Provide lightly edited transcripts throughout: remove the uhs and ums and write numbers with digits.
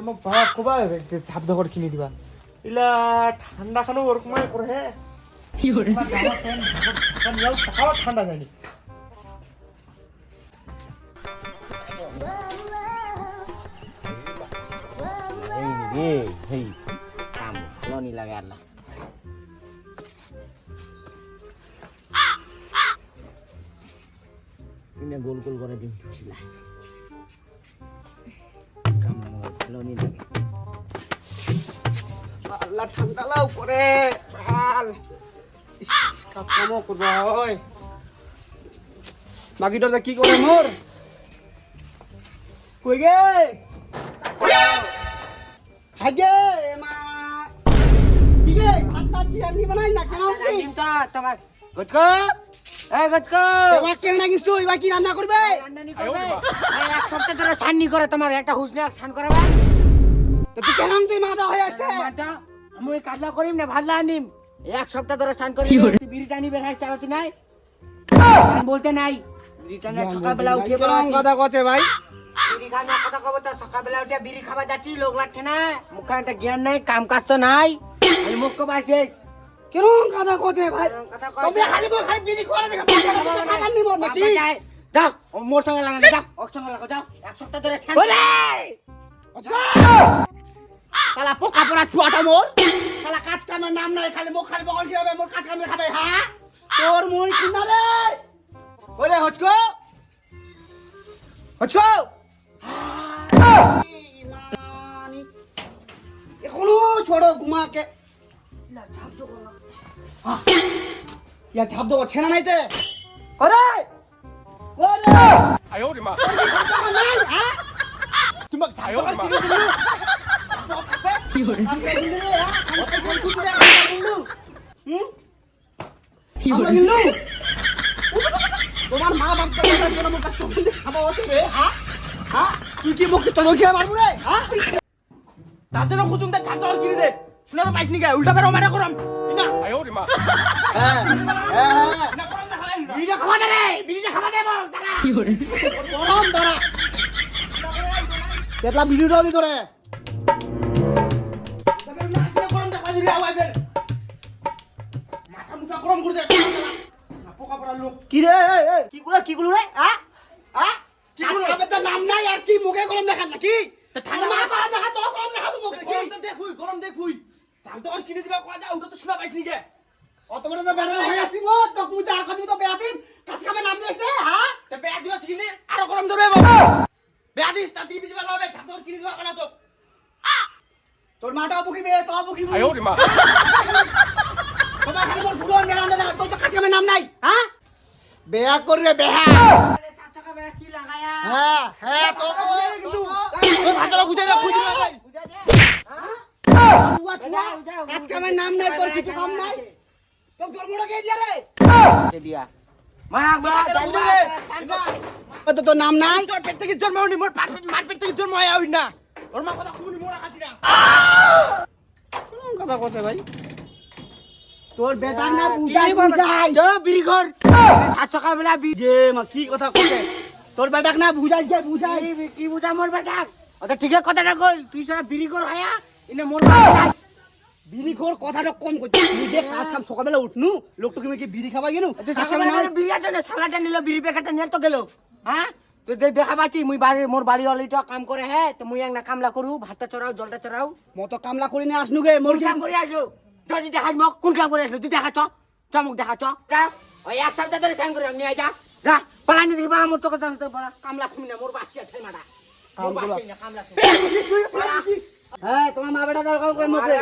আমার বাবা কবা যে ঝাপ দখর কিনে দিবা ইলা ঠান্ডা খানো ওরকম করে হে কি করে জামা প্যান্ট ঢাকা নিয়াও টাকাও ঠান্ডা যায়নি এই রে হেই কাম লনি লাগে আল্লাহ ইনে গোল গোল করে দিন ছিলা কাম লনি লাগে আল্লাহ ঠান্ডা লাও করে ভাল কাজ কামও করবা হয় মাগিটা কি করে মোর কই গে হাগে মা কি গে ভাত কি রান্নি বানাই না কেন কি তা তোমার গজকো এই গজকো এবা কেন লাগিস তুই এবা কি রান্না করবে রান্না নি করবে এই এক সপ্তাহ ধরে সাননি করে তোমার একটা হুসনে এক সান করাবা তো তুই কেন তুই মাটা হয়ে আসছে মাটা আমি কাজলা করিম না ভাজলা আনিম এক সপ্তাহ ধরে সান করি তুই বিড়িটা নিবে হাই চালাতে নাই গান বলতে নাই বিড়িটা না সকালবেলা উঠে বলা কথা কচ্ছে ভাই বিড়ি খানা কথা কব তো সকালবেলা উঠে বিড়ি খাবা যাচ্ছি লোক লাগছে না মুখখানটা জ্ঞান নাই কাম কাজ তো নাই খালি মুখ কো বাইছিস কেন কথা কচ্ছে ভাই কথা তবে খালি বল খাই বিড়ি করে দেখা খাবার নিব নাকি দাও মোর সঙ্গে লাগা দাও ওর সঙ্গে লাগা দাও এক সপ্তাহ ধরে সান ওরে শালা পোকা পড়া ছুয়াটা মোর শালা কাজ কামের নাম নাই খালি মুখ খালি বকল কি হবে মোর কাজ কামে খাবে হ্যাঁ তোর মুই কিনা রে ওরে হচকো হচকো ইমানি এখনো ছোড়ো ঘুমাকে ইয়া ঝাপ দো না ইয়া ঝাপ দো ছেনা নাইতে ওরে ওরে আয় ওরে মা নাই হ্যাঁ তুমি ঝাপ দো কি করে আমরা গিলু হ্যাঁ ওতে কোন কুতুরে আমরা গিলু আমরা গিলু তোমার মা বাপ তো আমার জন্য মুখ চোখ দিয়ে খাওয়া হচ্ছে রে হ্যাঁ হ্যাঁ কি মুখে তো নকিয়া মারবো রে হ্যাঁ তাতে না কুচুংটা ছাড়তে আর কিনে দে শুনা তো পাইছ নি কে উল্টা বের মারা করম না আয় ওরে মা হ্যাঁ হ্যাঁ না করম না খাই বিড়িটা খাওয়া দে রে বিড়িটা খাওয়া দে বল দাঁড়া কি করে গরম দাঁড়া কেতলা ভিডিওটা নি করে তবে না আসলে গরম দে পাজি রে আওয়াই বের মাথা মুঠা গরম করে দে পোকা পড়া লোক কি রে কি গুলো রে হ্যাঁ হ্যাঁ কি গুলো আবে তো নাম নাই আর কি মুখে গরম দেখান নাকি তো ঠান্ডা মা গরম দেখা তো গরম দেখাবো মুখে গরম তো দেখুই চাল তো আর কিনে দিবা কোয়া যা ওটা তো শোনা পাইছ নি কে অত বড় তো বেড়া হই আসি মো তো মুই তো আর কথা তো বেয়াদিম কাজ কামে নাম দিয়েছে হ্যাঁ তো বেয়া দিবা শিখিনি আর গরম ধরবে বাবা বেয়াদিস তা টিভি বেলা হবে চাল তো আর কিনে দিবা কোনা তো তোর মাটাও বুকিবে তো বুকিবে আয় ওরে মা বাবা খালি তোর ভুলো নেড়া না তোর তো কাজ কামে নাম নাই হ্যাঁ বেয়া করবে বেহা কি লাগায়া হ্যাঁ হ্যাঁ তো তোর ভাতরা বুঝে যা খুঁজি না ভাই বুঝা দে কাজ কামের নাম নাই তোর কিছু কাম নাই তোর গরমটা কে দিয়া রে দিয়া মারা মারা তো তোর নাম নাই তোর পেট থেকে জন্ম হয়নি মোর মার পেট থেকে জন্ম হয় না ওর মা কথা খুনি মোরা খাতি না কথা কথা ভাই তোর বেটা না বুঝাই যা বিড়ি কর সাত সকালবেলা যে মা কি কথা কইছে তোর বেটাক না বুঝাই যে বুঝাই কি বুঝা মোর বেটা ওটা ঠিক কথাটা কই তুই সারা বিড়ি কর হায়া ইনে মোর বেটা বিড়ি খোর কথাটা কম কইছিস নিজে কাজ কাম সকালবেলা উঠনু লোকটো কি বিড়ি খাবা গেনু সকালবেলা বিড়িটা না সালাটা নিল বিড়ি প্যাকেটটা নিয়ে তো গেল হ্যাঁ তো দেখা পাচ্ছি মুই মোর বাড়ি অলিটা কাম করে হ্যাঁ তো মুই একটা কামলা করু ভাতটা চড়াও জলটা চড়াও মতো কামলা করি না আসনু গে মোর কাম করে আসো তুই দেখাস মোক কোন কাম করে আসলো তুই দেখা চ মুখ দেখা চ যা ওই এক সপ্তাহ ধরে কাম করে নিয়ে যা যা পালানি দিবি পালা মোর তোকে কামলা খুমি না মোর বাচ্চা ছেলেমাটা হ্যাঁ তোমার মা বেটা দরকার করে মুখে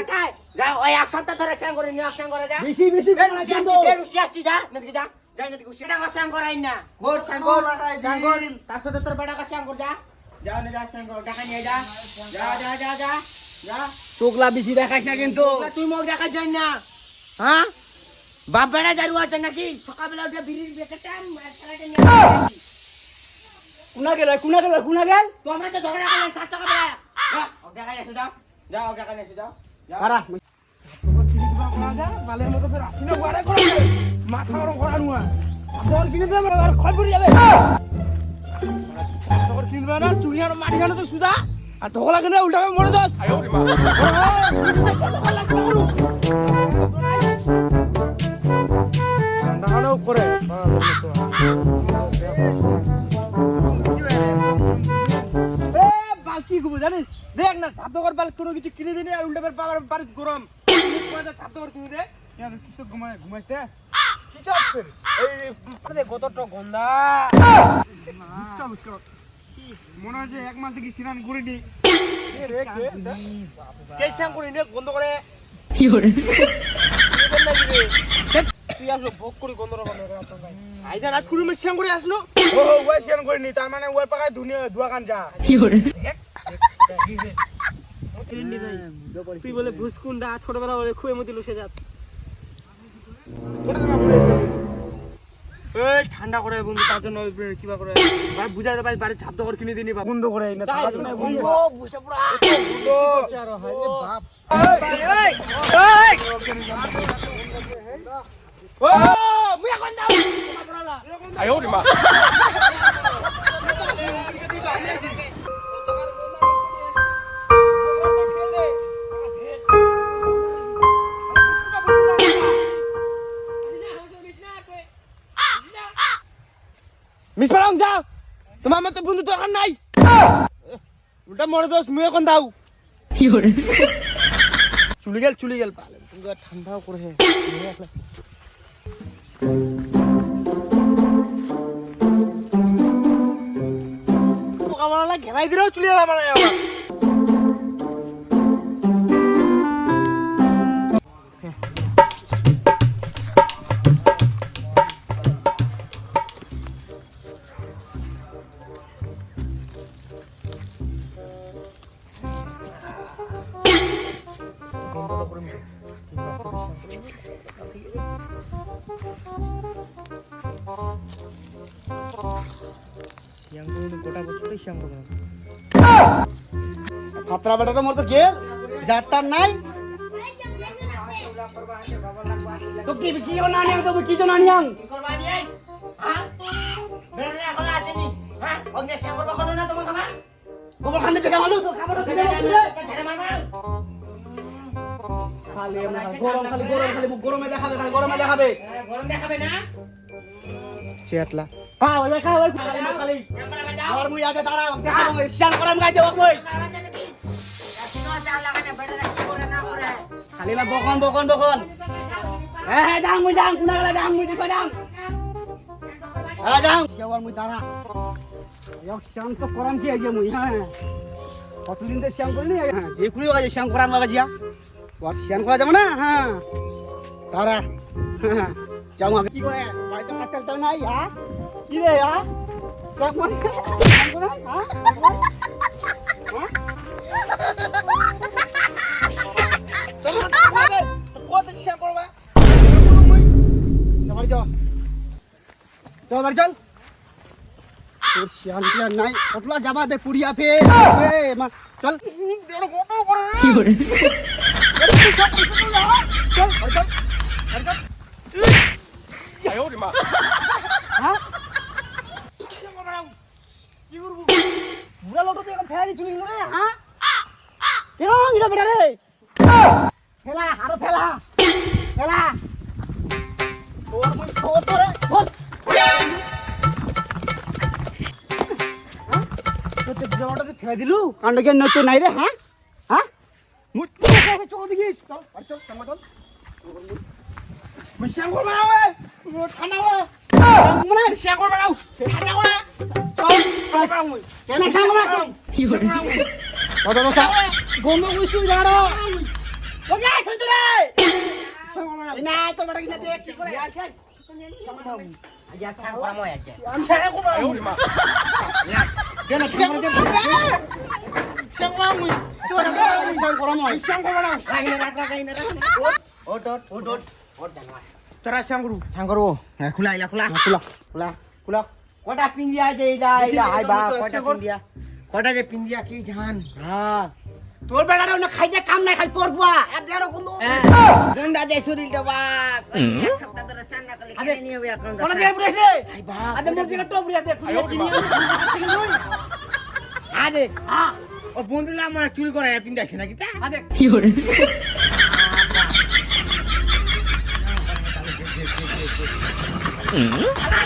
যা ওই এক সপ্তাহ ধরে স্যাং করে নিয়ে স্যাং করে যা বেশি করে না কিন্তু আসছি যা নাকি যা যাই নাকি সেটা স্যাং করাই না ঘর স্যাং কর তার সাথে তোর বেটাকে স্যাং কর যা যা না যা স্যাং কর টাকা নিয়ে যা যা যা যা যা যা চোখলা বেশি দেখাস না কিন্তু তুই মুখ দেখাস যাই না হ্যাঁ বাপ বেড়া জারু আছে নাকি সকালবেলা উঠে বিড়ির প্যাকেটটা কুনা গেল তো আমরা তো ঝগড়া করলাম 7 টাকা বেড়া যা ও দেখা এসে যাও যাও ও দেখা এসে যাও আরা মালের মতো ফের আসি না ওয়ারে করে মাথা গরম করা নুয়া তোর কিনে দে আর খল পড়ে যাবে তোর কিনবে না চুহিয়ার মাটি খানো তো সুদা আর তোকে লাগে না উল্টা মরে দাস ঠান্ডা করে কি করবো জানিস দেখ না ছাপদকর বাল কোনো কিছু কিনে দিনি আর উল্টা পাবার বাড়িতে গরম ছাপদকর কিনে দে কিছু ঘুমাইস দে কি চাপ করে এই গতটা গন্ধা মুস্কা মুস্কা মনে হয় যে এক মাস থেকে স্নান করিনি কে স্নান করিনি গন্ধ করে কি করে তুই আসলো ভোগ করি গন্ধ আইসা রাত কুড়ি মিনিট স্নান করে আসলো ও ওই স্নান করিনি তার মানে ওই পাকায় ধোয়া কান যা কি করে তুই বলে ভুসকুন্ডা ছোটবেলা বলে খুয়ে মতি লুসে যাত ঠান্ডা করে বন্ধু তার জন্য কিবা করে ভাই বুঝাতে পারি বাড়ির ছাপ দখল কিনে দিনি বন্ধ করে মিস পালং যাও তোমার মতো বন্ধু দরকার নাই উল্টা মরে দোস মুই এখন দাও চুলি গেল পালে তুমি ঠান্ডাও করে ঘেরাই দিলেও চুলি যাবে মানে ফাতরা বেটাটা মোর তো গে যারটার নাই তো কি কি না নিয়াং তো কি তো না নিয়াং কি করবা নি হ্যাঁ বেড়ে এখন আসেনি হ্যাঁ অগ্নে সে করবা কোন না তোমার খাবার গোবর খান্ডে থেকে মালু তো খাবার তো ছেড়ে মারবা খালি গরম গরমে দেখাবে গরম দেখাবে না চেটলা খাও খালি আর মুই আগে তারা দেখাবো স্যান করাম গাইছে ওই খালি না বকন হ্যাঁ যাং কোনা গলা যাং মুই দেখো যাং হ্যাঁ যাং কেবল মুই তারা এক স্যান তো করাম কি আগে মুই হ্যাঁ কতদিন ধরে স্যান করিনি হ্যাঁ যে কুড়ি আগে স্যান করাম গাজিয়া আর স্যান করা যাবে না হ্যাঁ তারা হ্যাঁ যাও আগে কি করে বাড়িতে কাজ চলতে নাই হ্যাঁ কি রে হ্যাঁ স্যান করে হ্যাঁ চল বাড়ি চল তোর শান্তি আর নাই কতলা যাবা দে পুড়িয়া ফে চল কি করে বুড়া লোক তো এখন ফেলা দিয়ে চলে গেল রে হ্যাঁ এরকম এটা বেটা রে ফেলা আরো ফেলা তোর মুই ছোট রে তোতে জামাটাকে ফেলে দিলু কাণ্ড জ্ঞান নতো নাই রে হ্যাঁ হ্যাঁ মুই চল দিকে চল চল মুই শ্যাঙ্গর বানাও ঠান্ডা করে মনে শ্যাঙ্গর বানাও ঠান্ডা করে চল মুই কেন শ্যাঙ্গর বানাও কি করে কত দশা গন্ধ বুঝতুই জানো ওকে তুই রে শ্যাঙ্গর বানাও না তো বড় কিনা দেখ কি করে আজ ছান করামো আজকে শ্যাঙ্গর বানাও কেন শ্যাঙ্গর দে শ্যাঙ্গর বানাও তোর শ্যাঙ্গর বানাও রাগিনা ওট জানবা তোরা শ্যাঙ্গরু সাঙ্গরো খোলা কটা পিন্দিয়া যে ইলা হাই বা কটা পিন্দিয়া কটা যে পিন্দিয়া কি জান হ্যাঁ তোর বেটাটা না খাইতে কাম নাই খালি তোর বুয়া আর দেড় কোন গন্দা যে শরীর তো বা এক সপ্তাহ ধরে চান্না করলে কেন নিয়ে হবে এখন কোন দিয়ে পুরেছে হাই বা আদে মোর জায়গা টপ রিয়া দে খুলে কিনি আরে ও ও বন্ধুরা আমার চুরি করে পিন্ডা আছে নাকি তা আরে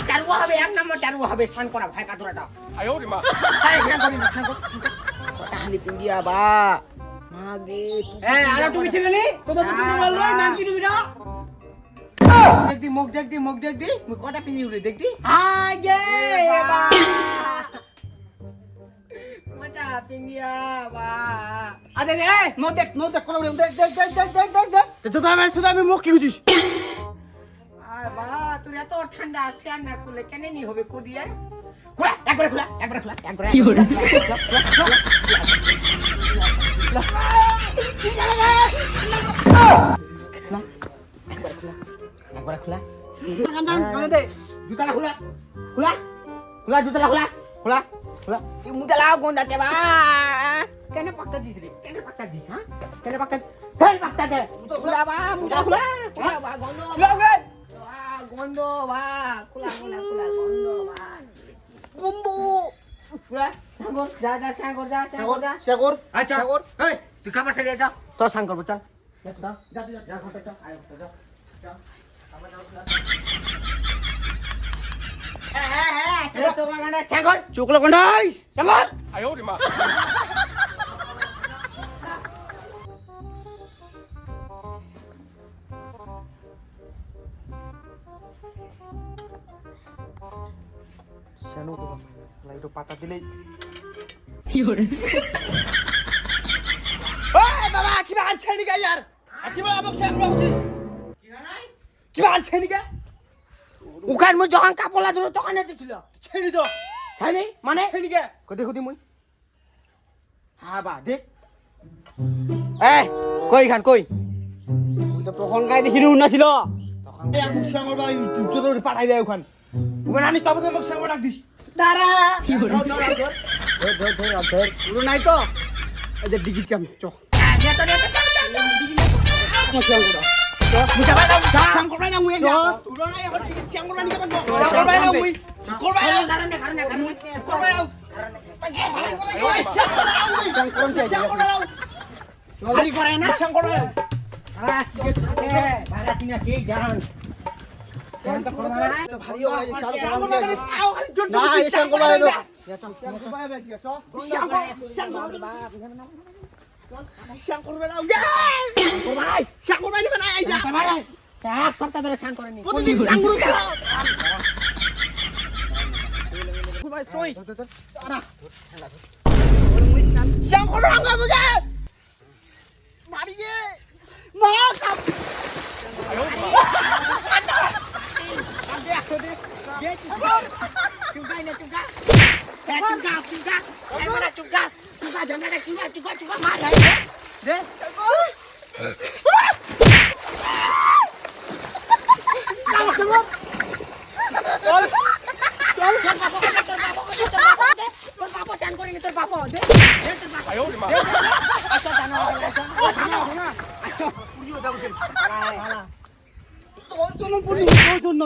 চারু হবে এক নম্বর চারু হবে স্নান করা ভাই পাথরটা আয় ওরে মা স্নান করি না স্নান কর কটা হালি পিন্ডিয়া বা মাগে হ্যাঁ আর তুমি ছেলে নি তোদের তো তুমি বললো নাম কি তুমি না দেখদি মুখ দেখদি মুখ দেখদি মুখ কটা পিন্ডি উড়ে দেখদি আগে বা কটা পিন্ডিয়া বা আরে রে নো দেখ কোলা দেখ তো আমি মুখ কি গুছিস আর বা তোর এত ঠান্ডা আসিয়ার না খুলে কেন নি হবে কুদিয়ার খোলা একবার খোলা একবার একবার খোলা জুতা খোলা জুতা খোলা এই মুটা লাও গন্ধাতে বা কেন পাক্কা দিস রে কেন পাক্কা দিস হ্যাঁ কেন পাক্কা হেই পাক্কা দে খোলা বা মুটা খোলা বা গন্ধ গন্ধ বা খোলা গন্ধ বা বন্ধু খোলা সাগর যা সাগর যা শেখর আচ্ছা সাগর এই তুই খাবার ছেড়ে যা তোর সাং করব চল যা ঘরটা চল আয় ঘরটা যা হ্যাঁ চোখলা গন্ডাইস সাগর আয় ওরে মা শানু তো লাইটো পাতা দিলেই ওই বাবা কি আনছে নিকা यार কি বল আমাকে সামনে বুঝিস কি আনছে নিকা ওখান মু যখন কাপলা ধরে তখন এসেছিল ছেড়ি তো ছাইনি মানে নিকা কদি কদি মুই হ্যাঁ বা দেখ এ কই খান কই ওই তো প্রখন গায় দেখিরু না ছিল তখন এই আমুক সামর বা ইজ্জত পাঠাই দেয় ওখান ওখানে আনিস তারপর আমাকে সামর ডাক দিস দাঁড়া ধর পুরো নাই তো এই যে ডিগি চাম চ এক সপ্তাহ ধরে স্নান করেনি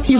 কি